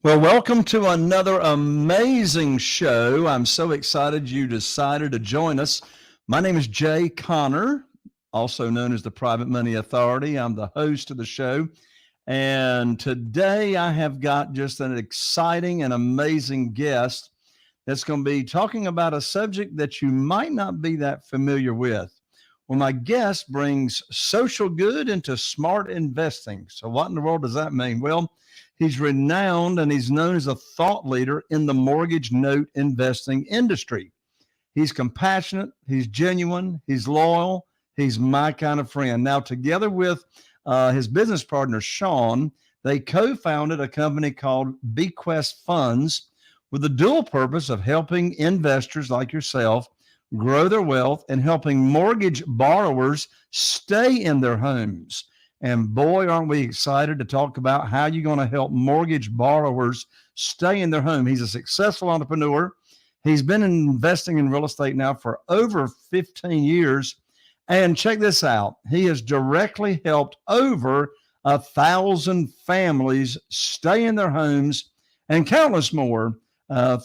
Well, welcome to another amazing show. I'm so excited you decided to join us. My name is Jay Connor, also known as the Private Money Authority. I'm the host of the show. And today I have got just an exciting and amazing guest that's going to be talking about a subject that you might not be that familiar with. Well, my guest brings social good into smart investing. So, what in the world does that mean? Well, he's renowned and he's known as a thought leader in the mortgage note investing industry. He's compassionate, he's genuine, he's loyal, he's my kind of friend. Now, together with his business partner, Sean, they co founded a company called Bequest Funds with the dual purpose of helping investors like yourself grow their wealth and helping mortgage borrowers stay in their homes. And boy, aren't we excited to talk about how you're going to help mortgage borrowers stay in their home. He's a successful entrepreneur. He's been investing in real estate now for over 15 years. And check this out. He has directly helped over 1,000 families stay in their homes and countless more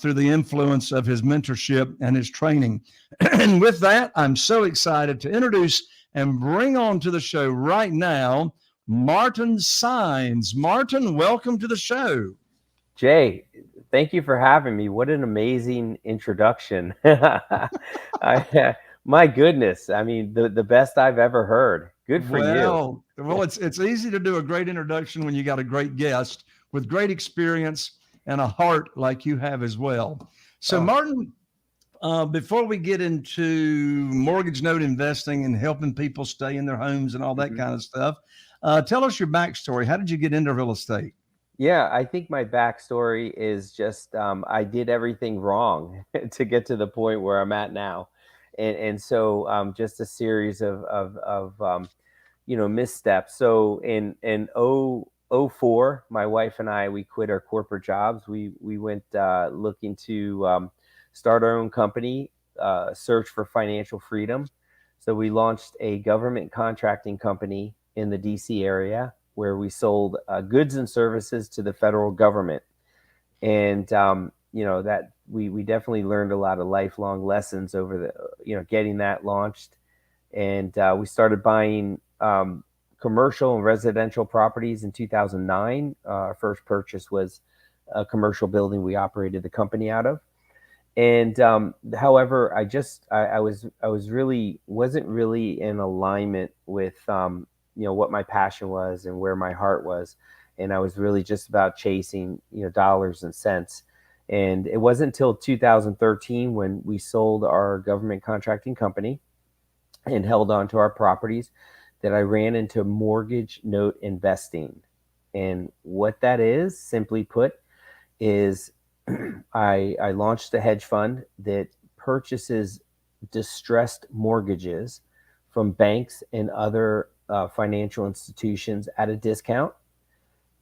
through the influence of his mentorship and his training. And with that, I'm so excited to introduce and bring on to the show right now, Martin Saenz. Martin, welcome to the show. Jay, thank you for having me. What an amazing introduction. My goodness. I mean, the best I've ever heard. Good for you. Well, it's easy to do a great introduction when you got a great guest with great experience and a heart like you have as well. So, Martin, before we get into mortgage note investing and helping people stay in their homes and all that kind of stuff, tell us your backstory. How did you get into real estate? Yeah, I think my backstory is just I did everything wrong to get to the point where I'm at now. And so just a series of missteps. So in 2004, my wife and I, we quit our corporate jobs. We went looking to start our own company, search for financial freedom. So we launched a government contracting company in the DC area where we sold goods and services to the federal government. And, that we definitely learned a lot of lifelong lessons over getting that launched. And we started buying commercial and residential properties in 2009. Our first purchase was a commercial building we operated the company out of. And however, I wasn't really in alignment with what my passion was and where my heart was, and I was really just about chasing dollars and cents. And it wasn't until 2013 when we sold our government contracting company and held on to our properties that I ran into mortgage note investing. And what that is, simply put, is I launched a hedge fund that purchases distressed mortgages from banks and other financial institutions at a discount.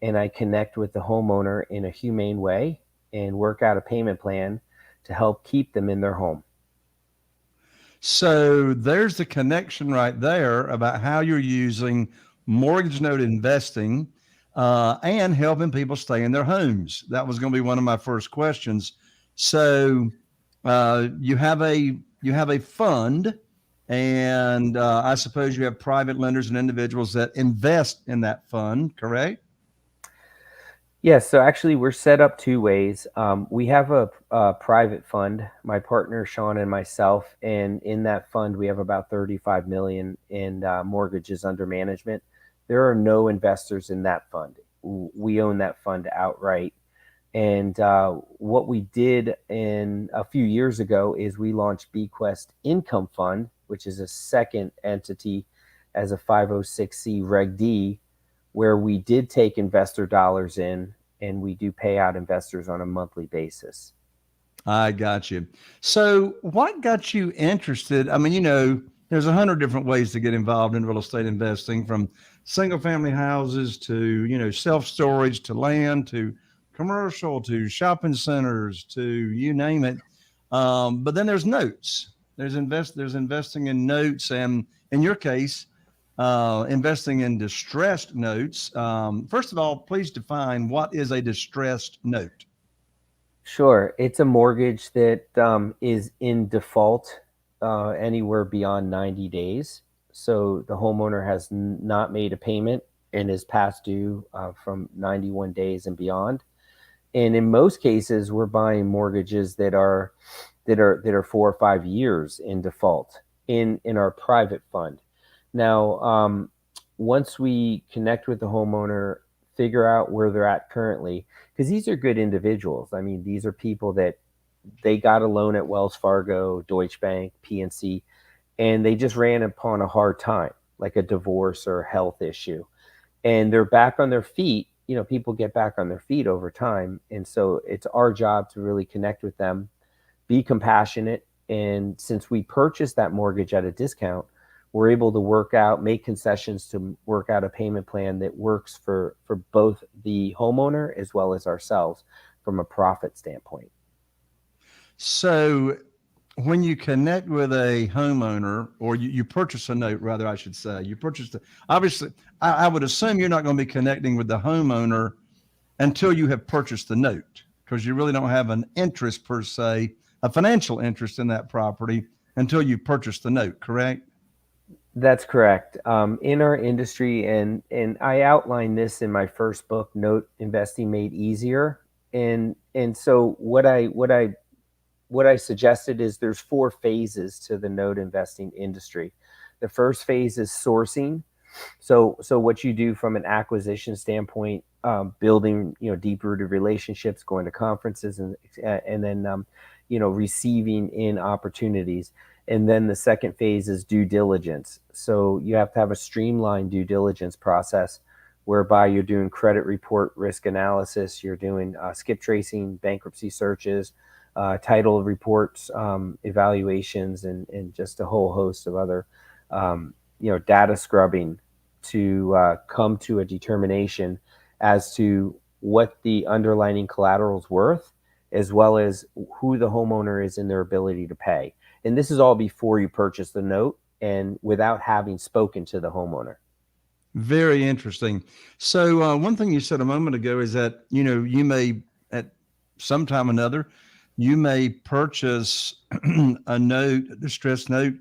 And I connect with the homeowner in a humane way and work out a payment plan to help keep them in their home. So there's the connection right there about how you're using mortgage note investing and helping people stay in their homes. That was going to be one of my first questions. So you have a fund, and I suppose you have private lenders and individuals that invest in that fund, correct? Yes, so actually we're set up two ways. We have a private fund, my partner Sean and myself, and in that fund we have about 35 million in mortgages under management. There are no investors in that fund. We own that fund outright. And what we did in a few years ago is we launched Bequest Income Fund, which is a second entity as a 506c Reg D, where we did take investor dollars in and we do pay out investors on a monthly basis. I got you. So what got you interested? I mean, there's 100 different ways to get involved in real estate investing, from single family houses to, self-storage, to land, to commercial, to shopping centers, to you name it. But then there's notes. There's investing in notes. And in your case, investing in distressed notes. First of all, please define what is a distressed note. Sure. It's a mortgage that is in default anywhere beyond 90 days. So the homeowner has not made a payment and is past due from 91 days and beyond. And in most cases, we're buying mortgages that are 4 or 5 years in default in our private fund. Now, once we connect with the homeowner, figure out where they're at currently, because these are good individuals. I mean, these are people that they got a loan at Wells Fargo, Deutsche Bank, PNC, and they just ran upon a hard time, like a divorce or a health issue, and they're back on their feet. People get back on their feet over time, and so it's our job to really connect with them, be compassionate, and since we purchased that mortgage at a discount, we're able to make concessions to work out a payment plan that works for both the homeowner as well as ourselves from a profit standpoint. So when you connect with a homeowner, or you purchase a note, rather, I should say, obviously, I would assume you're not going to be connecting with the homeowner until you have purchased the note, because you really don't have an interest per se, a financial interest in that property until you purchase the note, correct? That's correct. In our industry, and I outlined this in my first book, Note Investing Made Easier. And so what I suggested is there's 4 phases to the note investing industry. The first phase is sourcing. So what you do from an acquisition standpoint, building deep rooted relationships, going to conferences, and then receiving in opportunities. And then the second phase is due diligence. So you have to have a streamlined due diligence process whereby you're doing credit report risk analysis, you're doing skip tracing, bankruptcy searches, title reports, evaluations, and just a whole host of other data scrubbing to come to a determination as to what the underlying collateral is worth, as well as who the homeowner is in their ability to pay. And this is all before you purchase the note and without having spoken to the homeowner. Very interesting. So one thing you said a moment ago is that, you may at some time or another, you may purchase a distressed note,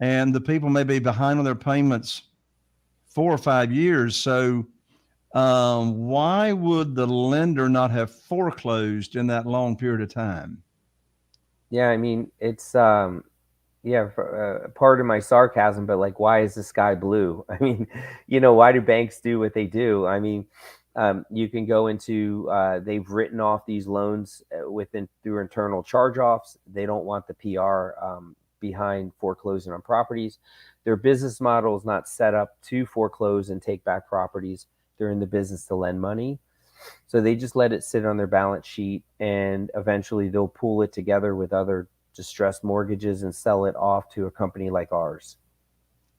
and the people may be behind on their payments 4 or 5 years. So why would the lender not have foreclosed in that long period of time? Yeah, I mean, it's part of my sarcasm, but like, why is the sky blue? I mean, why do banks do what they do? I mean, you can go into they've written off these loans through internal charge-offs. They don't want the PR behind foreclosing on properties. Their business model is not set up to foreclose and take back properties. They're in the business to lend money. So they just let it sit on their balance sheet, and eventually they'll pool it together with other distressed mortgages and sell it off to a company like ours.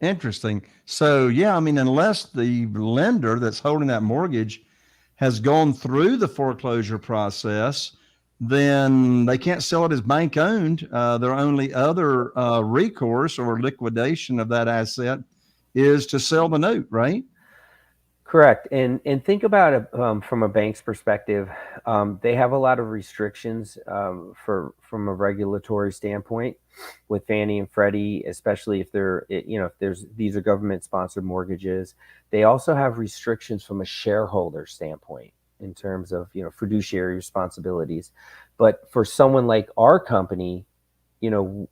Interesting. So, yeah, I mean, unless the lender that's holding that mortgage has gone through the foreclosure process, then they can't sell it as bank owned. Their only other recourse or liquidation of that asset is to sell the note, right? Correct. And think about it from a bank's perspective. They have a lot of restrictions from a regulatory standpoint with Fannie and Freddie, especially if these are government sponsored mortgages. They also have restrictions from a shareholder standpoint in terms of fiduciary responsibilities. But for someone like our company,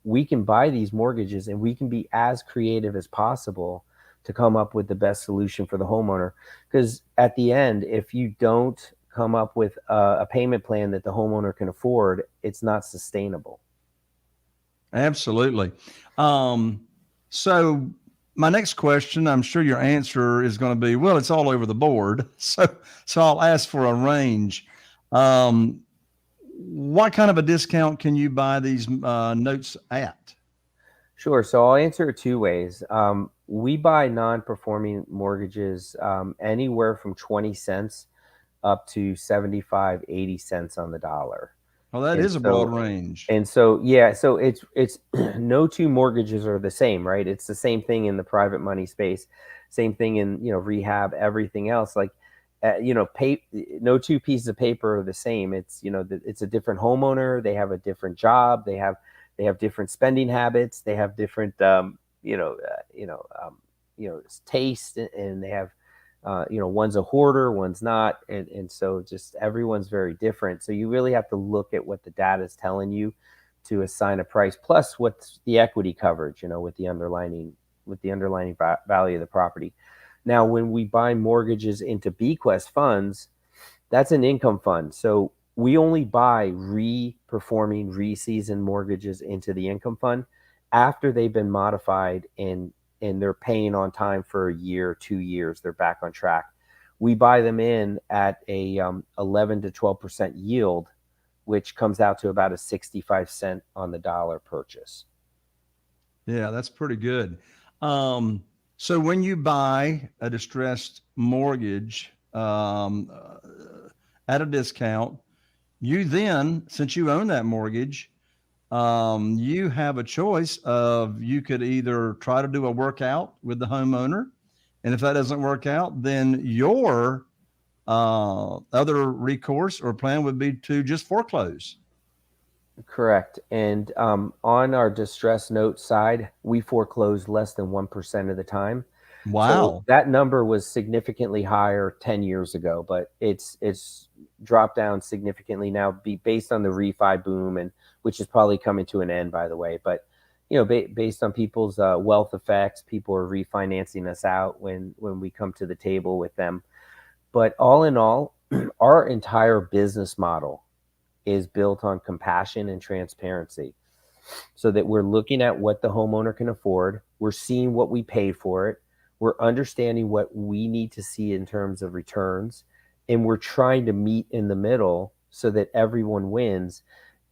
we can buy these mortgages and we can be as creative as possible to come up with the best solution for the homeowner. Because at the end, if you don't come up with a payment plan that the homeowner can afford, it's not sustainable. Absolutely. So my next question, I'm sure your answer is going to be, well, it's all over the board. So I'll ask for a range. What kind of a discount can you buy these notes at? Sure. So I'll answer it 2 ways. We buy non-performing mortgages anywhere from 20 cents up to 75, 80 cents on the dollar. Oh, that And is a broad range. yeah, so it's no two mortgages are the same, right? It's the same thing in the private money space, same thing in, rehab, everything else. Like, no two pieces of paper are the same. It's, it's a different homeowner. They have a different job. They have different spending habits. They have different, taste, and they have, one's a hoarder, one's not, and so just everyone's very different. So you really have to look at what the data is telling you to assign a price, plus what's the equity coverage, with the underlining value of the property. Now, when we buy mortgages into Bequest funds, that's an income fund. So we only buy re-performing, re-seasoned mortgages into the income fund after they've been modified and they're paying on time for a year, 2 years, they're back on track. We buy them in at a 11 to 12% yield, which comes out to about a 65 cent on the dollar purchase. Yeah, that's pretty good. So when you buy a distressed mortgage at a discount, you then, since you own that mortgage, you have a choice of you could either try to do a workout with the homeowner, and if that doesn't work out, then your other recourse or plan would be to just foreclose. Correct. And on our distress note side, we foreclose less than 1% of the time. So Wow. that number was significantly higher 10 years ago, but it's dropped down significantly now, based on the refi boom, and which is probably coming to an end, by the way. But based on people's wealth effects, people are refinancing us out when we come to the table with them. But all in all, our entire business model is built on compassion and transparency, so that we're looking at what the homeowner can afford. We're seeing what we paid for it. We're understanding what we need to see in terms of returns. And we're trying to meet in the middle so that everyone wins.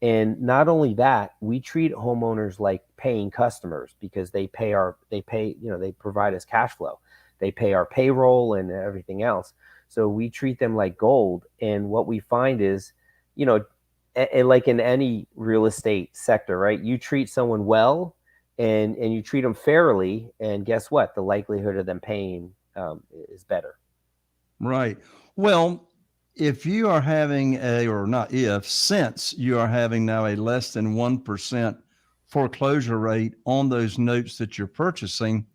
And not only that, we treat homeowners like paying customers, because they provide us cash flow. They pay our payroll and everything else. So we treat them like gold. And what we find is, like in any real estate sector, right? You treat someone well, and you treat them fairly, and guess what? The likelihood of them paying is better. Right. Well, if you are having or not if, since you are having now a less than 1% foreclosure rate on those notes that you're purchasing,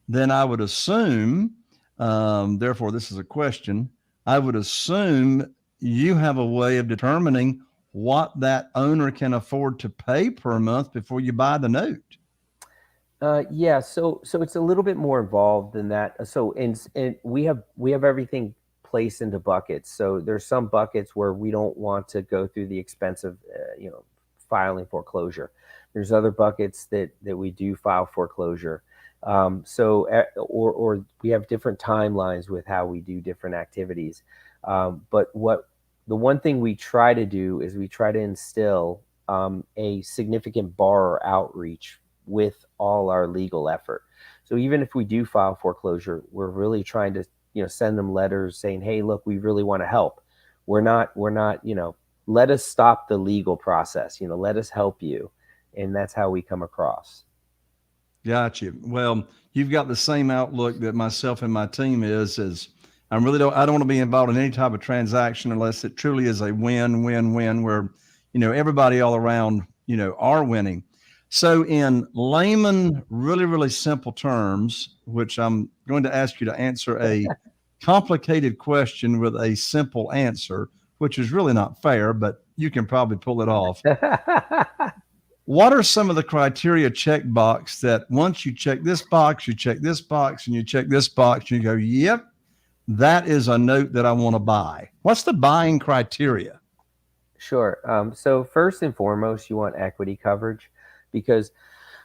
then I would assume, therefore, this is a question, I would assume you have a way of determining what that owner can afford to pay per month before you buy the note. Yeah, so it's a little bit more involved than that. So and we have everything placed into buckets. So there's some buckets where we don't want to go through the expense of filing foreclosure. There's other buckets that we do file foreclosure. Or we have different timelines with how we do different activities. But the one thing we try to do is we try to instill a significant borrower outreach with all our legal effort. So even if we do file foreclosure, we're really trying to send them letters saying, hey, look, we really want to help. We're not let us stop the legal process, let us help you. And that's how we come across. Gotcha. Well, you've got the same outlook that myself and my team is I don't want to be involved in any type of transaction unless it truly is a win-win-win where, everybody all around, are winning. So in layman, really, really simple terms, which I'm going to ask you to answer a complicated question with a simple answer, which is really not fair, but you can probably pull it off. What are some of the criteria checkbox that once you check this box, you check this box, and you check this box, you go, yep, that is a note that I want to buy? What's the buying criteria? Sure. So first and foremost, you want equity coverage, because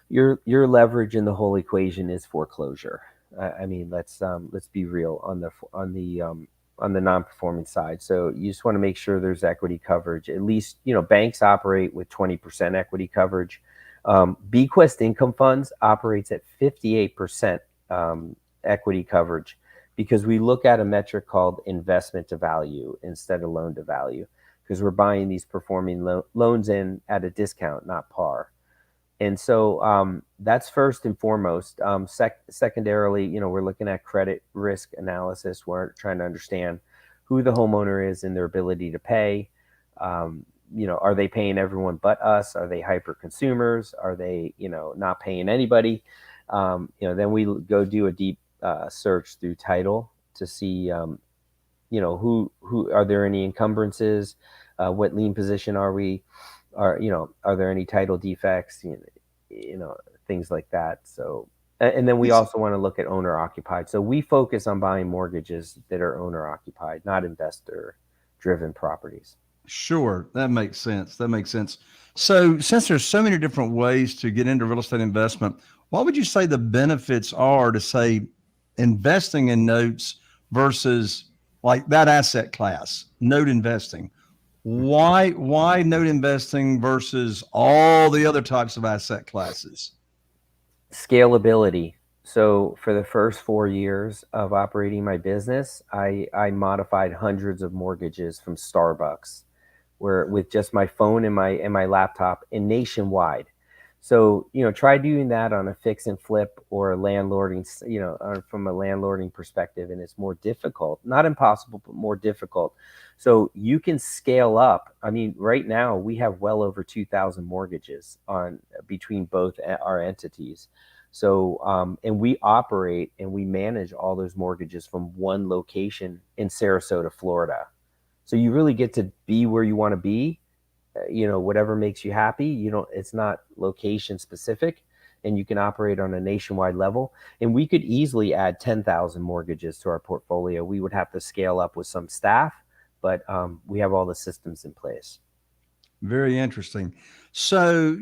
your leverage in the whole equation is foreclosure. I mean, let's be real on the non-performing side. So you just want to make sure there's equity coverage. At least, banks operate with 20% equity coverage. Bequest income funds operates at 58% equity coverage, because we look at a metric called investment to value instead of loan to value. because we're buying these performing loans in at a discount, not par. And so that's first and foremost. Secondarily, we're looking at credit risk analysis. We're trying to understand who the homeowner is and their ability to pay. Are they paying everyone but us? Are they hyper consumers? Are they, not paying anybody? Then we go do a deep search through title to see, who are there any encumbrances? What lien position are we? Are there any title defects? Things like that. So, and then we also want to look at owner occupied. So we focus on buying mortgages that are owner occupied, not investor driven properties. Sure. That makes sense. So since there's so many different ways to get into real estate investment, what would you say the benefits are to, say, investing in notes versus like that asset class, note investing? Why note investing versus all the other types of asset classes? Scalability. So for the first 4 years of operating my business, I modified hundreds of mortgages from Starbucks, where with just my phone and my laptop, and nationwide. So, try doing that on a fix and flip or a landlording, from a landlording perspective, and it's more difficult, not impossible, but more difficult. So you can scale up. I mean, right now we have well over 2,000 mortgages on between both our entities. So, and we operate and we manage all those mortgages from one location in Sarasota, Florida. So you really get to be where you want to be. Whatever makes you happy. It's not location specific, and you can operate on a nationwide level. And we could easily add 10,000 mortgages to our portfolio. We would have to scale up with some staff, but we have all the systems in place. Very interesting. So,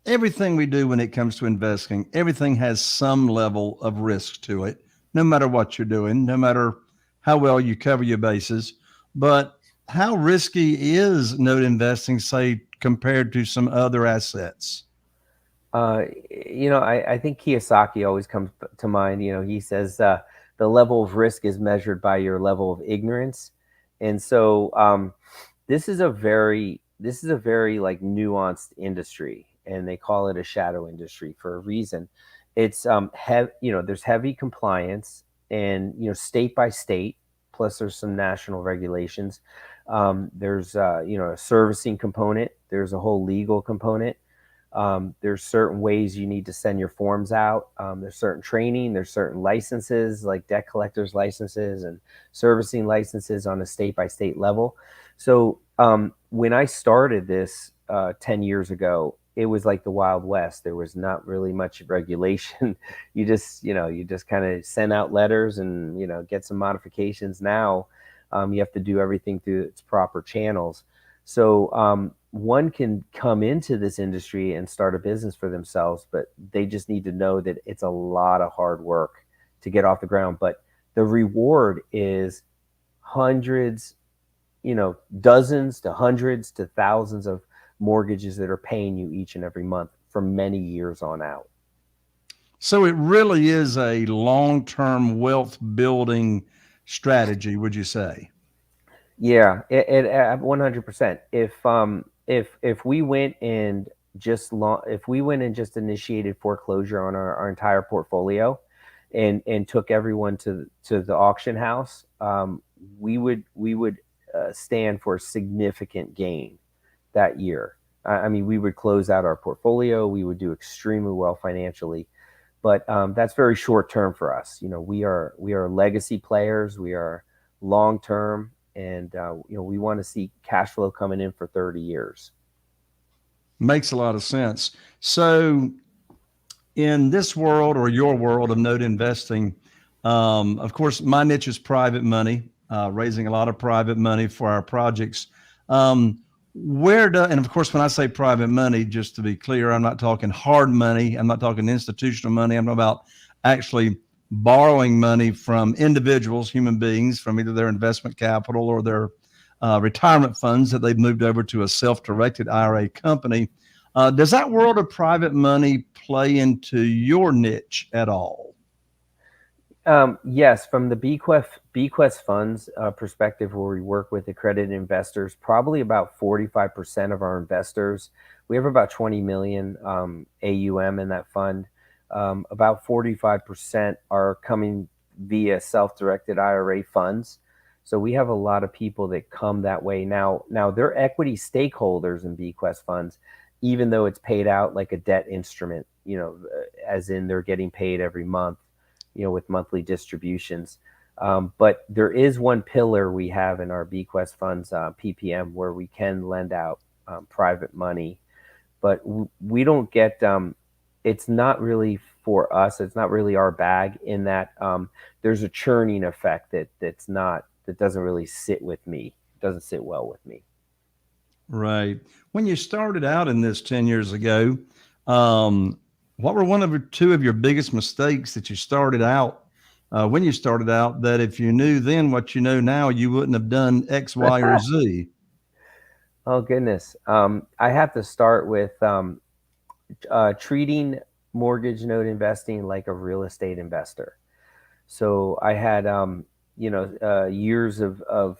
everything we do when it comes to investing, everything has some level of risk to it, no matter what you're doing, no matter how well you cover your bases. But how risky is note investing, say, compared to some other assets? I think Kiyosaki always comes to mind. He says the level of risk is measured by your level of ignorance. And so this is a very like nuanced industry, and they call it a shadow industry for a reason. It's there's heavy compliance, and state by state, plus there's some national regulations. There's a servicing component. There's a whole legal component. There's certain ways you need to send your forms out. There's certain training. There's certain licenses, like debt collectors licenses and servicing licenses on a state by state level. So when I started this 10 years ago, it was like the Wild West. There was not really much regulation. You just kind of send out letters and, get some modifications. Now you have to do everything through its proper channels. So one can come into this industry and start a business for themselves, but they just need to know that it's a lot of hard work to get off the ground. But the reward is hundreds, dozens to hundreds to thousands of mortgages that are paying you each and every month for many years on out. So it really is a long-term wealth building strategy, would you say? Yeah, it 100%. If we went and just initiated foreclosure on our entire portfolio and took everyone to the auction house, we would stand for a significant gain that year. I mean, we would close out our portfolio. We would do extremely well financially, but that's very short term for us. We are legacy players. We are long term, and we want to see cash flow coming in for 30 years. Makes a lot of sense. So in this world, or your world of note investing, of course, my niche is private money, raising a lot of private money for our projects. And of course, when I say private money, just to be clear, I'm not talking hard money. I'm not talking institutional money. I'm talking about actually borrowing money from individuals, human beings, from either their investment capital or their retirement funds that they've moved over to a self-directed IRA company. Does that world of private money play into your niche at all? Yes, from the Bequest funds perspective, where we work with accredited investors, probably about 45% of our investors, we have about 20 million AUM in that fund. About 45% are coming via self-directed IRA funds. So we have a lot of people that come that way. Now they're equity stakeholders in Bequest funds, even though it's paid out like a debt instrument, as in they're getting paid every month, with monthly distributions. But there is one pillar we have in our Bequest funds, PPM, where we can lend out private money, but we don't get. It's not really for us. It's not really our bag. In that there's a churning effect that doesn't really sit with me. It doesn't sit well with me. Right. When you started out in this 10 years ago, what were one of or two of your biggest mistakes that you started out when you started out, that if you knew then what you know now, you wouldn't have done X, Y, or Z? Oh goodness. I have to start with treating mortgage note investing like a real estate investor. So I had, years of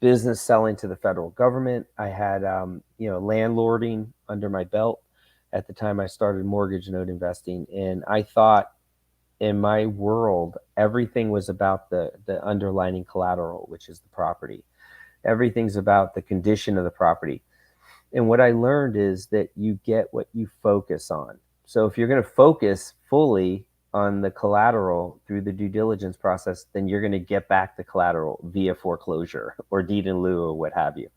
business selling to the federal government. I had, landlording under my belt at the time I started mortgage note investing. And I thought in my world, everything was about the underlying collateral, which is the property. Everything's about the condition of the property. And what I learned is that you get what you focus on. So if you're going to focus fully on the collateral through the due diligence process, then you're going to get back the collateral via foreclosure or deed in lieu or what have you.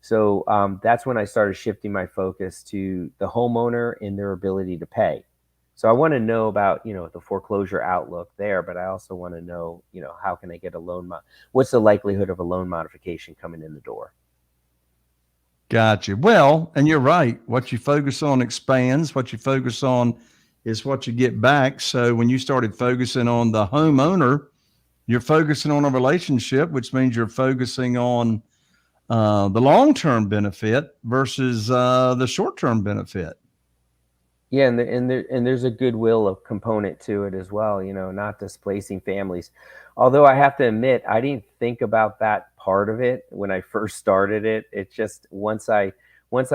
So that's when I started shifting my focus to the homeowner and their ability to pay. So I want to know about, the foreclosure outlook there, but I also want to know, how can I get a loan? What's the likelihood of a loan modification coming in the door? Gotcha. Well, and you're right. What you focus on expands. What you focus on is what you get back. So when you started focusing on the homeowner, you're focusing on a relationship, which means you're focusing on the long-term benefit versus the short-term benefit. Yeah, and there's a goodwill of component to it as well, not displacing families. Although I have to admit, I didn't think about that part of it when I first started it. It's just once I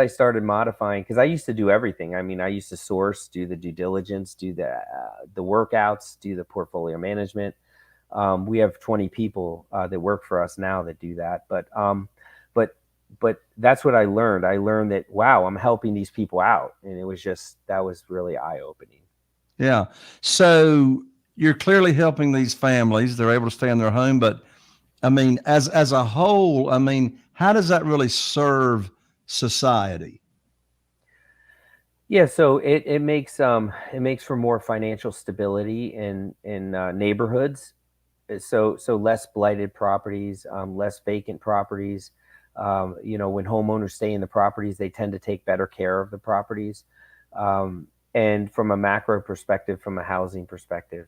started modifying, because I used to do everything. I mean, I used to source, do the due diligence, do the workouts, do the portfolio management. We have 20 people that work for us now that do that, but but that's what I learned. I learned that, wow, I'm helping these people out. And that was really eye opening. Yeah. So you're clearly helping these families. They're able to stay in their home. But I mean, as a whole, I mean, how does that really serve society? Yeah. So it makes for more financial stability in neighborhoods. So less blighted properties, less vacant properties. When homeowners stay in the properties, they tend to take better care of the properties. And from a macro perspective, from a housing perspective,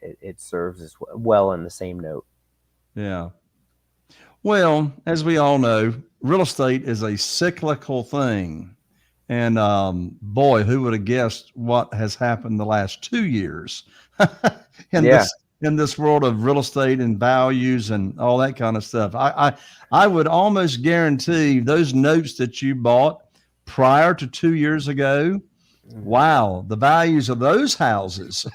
it serves as well in the same note. Yeah. Well, as we all know, real estate is a cyclical thing. And boy, who would have guessed what has happened the last 2 years in Yeah. this world of real estate and values and all that kind of stuff. I would almost guarantee those notes that you bought prior to 2 years ago. Mhm. Wow, the values of those houses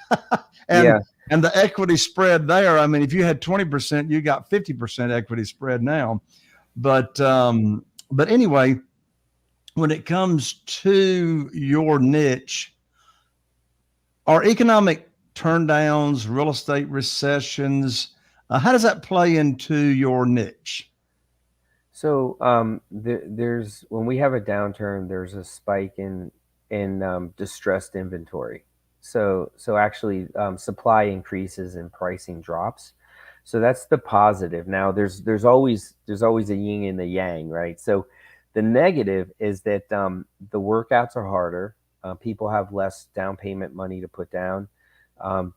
and Yeah. and the equity spread there. I mean, if you had 20%, you got 50% equity spread now. But anyway, when it comes to your niche, are economic turndowns, real estate recessions, how does that play into your niche? So there's when we have a downturn, there's a spike in distressed inventory. So actually, supply increases and pricing drops. So that's the positive. Now there's always a yin and a yang, right? So the negative is that the workouts are harder. People have less down payment money to put down.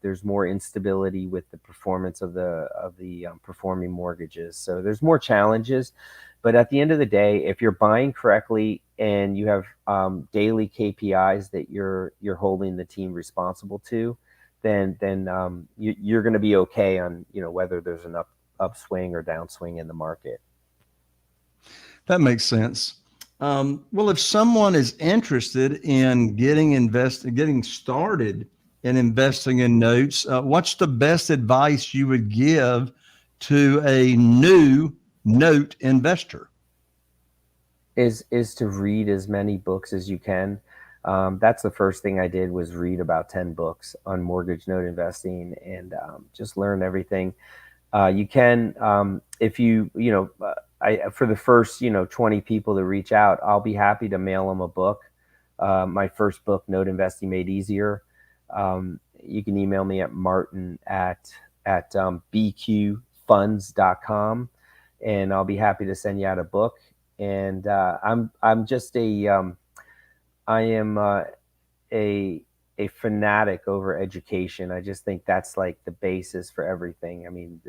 There's more instability with the performance of the performing mortgages. So there's more challenges. But at the end of the day, if you're buying correctly and you have daily KPIs that you're holding the team responsible to, then you're going to be okay on, whether there's an upswing or downswing in the market. That makes sense. Well, if someone is interested in getting started in investing in notes, what's the best advice you would give to a new note investor? Is to read as many books as you can. That's the first thing I did, was read about 10 books on mortgage note investing, and just learn everything you can. If for the first 20 people to reach out, I'll be happy to mail them a book. My first book, Note Investing Made Easier. You can email me at martin at bqfunds.com, and I'll be happy to send you out a book. And I'm just I am a fanatic over education. I just think that's like the basis for everything. I mean,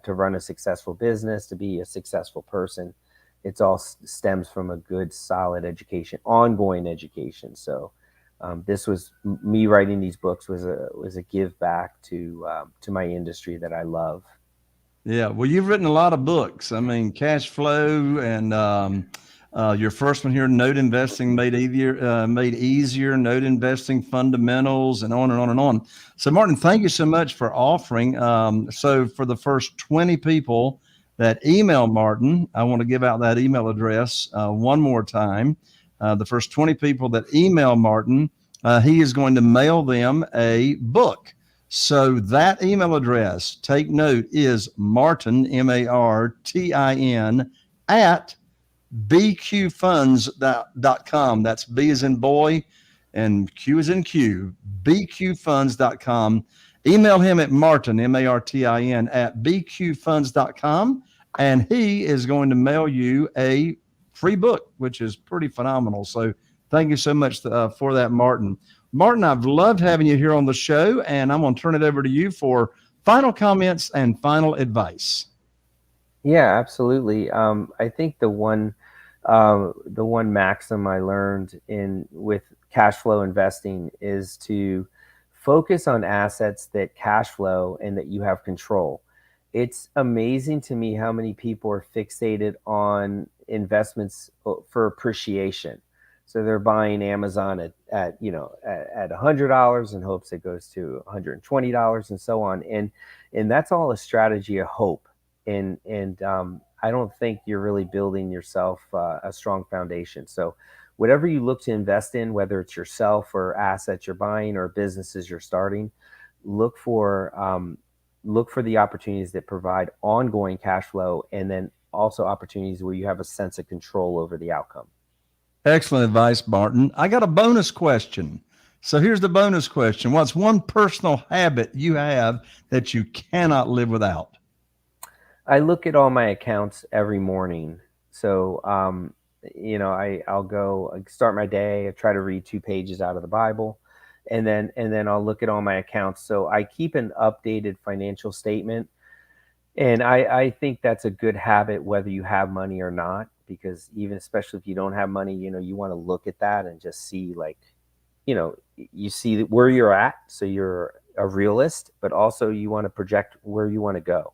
to run a successful business, to be a successful person, it's all stems from a good, solid education, ongoing education. So this was me writing these books was a give back to my industry that I love. Yeah, well, you've written a lot of books. I mean, Cash Flow, and your first one here, Note Investing Made Easier, Note Investing Fundamentals, and on and on and on. So, Martin, thank you so much for offering. So for the first 20 people that email Martin, I want to give out that email address one more time. The first 20 people that email Martin, he is going to mail them a book. So that email address, take note, is Martin, MARTIN, at bqfunds.com. That's B as in boy and Q as in Q, bqfunds.com. Email him at Martin, MARTIN, at bqfunds.com, and he is going to mail you a free book, which is pretty phenomenal. So thank you so much for that, Martin. Martin, I've loved having you here on the show, and I'm going to turn it over to you for final comments and final advice. Yeah, absolutely. I think the one maxim I learned with cash flow investing is to focus on assets that cash flow and that you have control. It's amazing to me how many people are fixated on investments for appreciation. So they're buying Amazon at $100 in hopes it goes to $120 and so on. And that's all a strategy of hope. And I don't think you're really building yourself a strong foundation. So whatever you look to invest in, whether it's yourself or assets you're buying or businesses you're starting, look for the opportunities that provide ongoing cash flow, and then also opportunities where you have a sense of control over the outcome. Excellent advice, Martin. I got a bonus question. So here's the bonus question. What's one personal habit you have that you cannot live without? I look at all my accounts every morning. So, I'll go start my day. I try to read 2 pages out of the Bible, and then I'll look at all my accounts. So I keep an updated financial statement. And I think that's a good habit, whether you have money or not, because especially if you don't have money, you want to look at that and just see, you see where you're at. So you're a realist, but also you want to project where you want to go.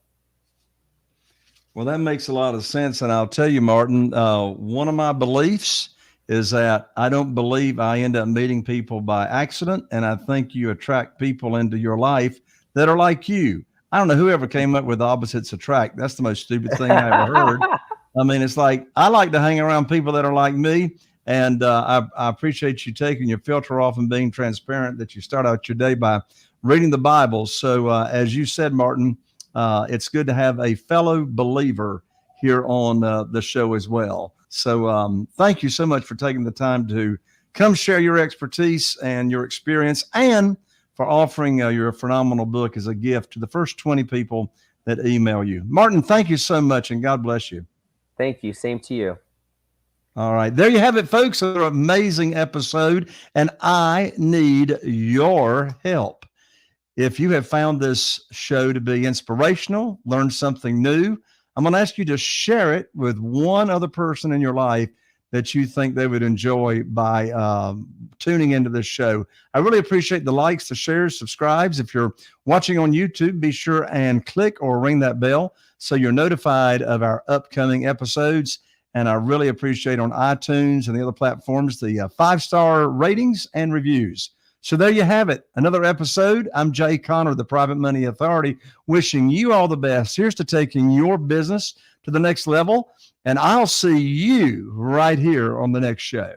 Well, that makes a lot of sense. And I'll tell you, Martin, one of my beliefs is that I don't believe I end up meeting people by accident. And I think you attract people into your life that are like you. I don't know whoever came up with opposites attract. That's the most stupid thing I ever heard. I mean, it's like, I like to hang around people that are like me. And I appreciate you taking your filter off and being transparent, that you start out your day by reading the Bible. So as you said, Martin, it's good to have a fellow believer here on the show as well. So thank you so much for taking the time to come share your expertise and your experience, and for offering your phenomenal book as a gift to the first 20 people that email you. Martin, thank you so much, and God bless you. Thank you. Same to you. All right. There you have it, folks. Another amazing episode, and I need your help. If you have found this show to be inspirational, learned something new, I'm going to ask you to share it with one other person in your life that you think they would enjoy by tuning into this show. I really appreciate the likes, the shares, subscribes. If you're watching on YouTube, be sure and click or ring that bell so you're notified of our upcoming episodes. And I really appreciate on iTunes and the other platforms the 5-star ratings and reviews. So there you have it. Another episode. I'm Jay Conner, the Private Money Authority, wishing you all the best. Here's to taking your business to the next level. And I'll see you right here on the next show.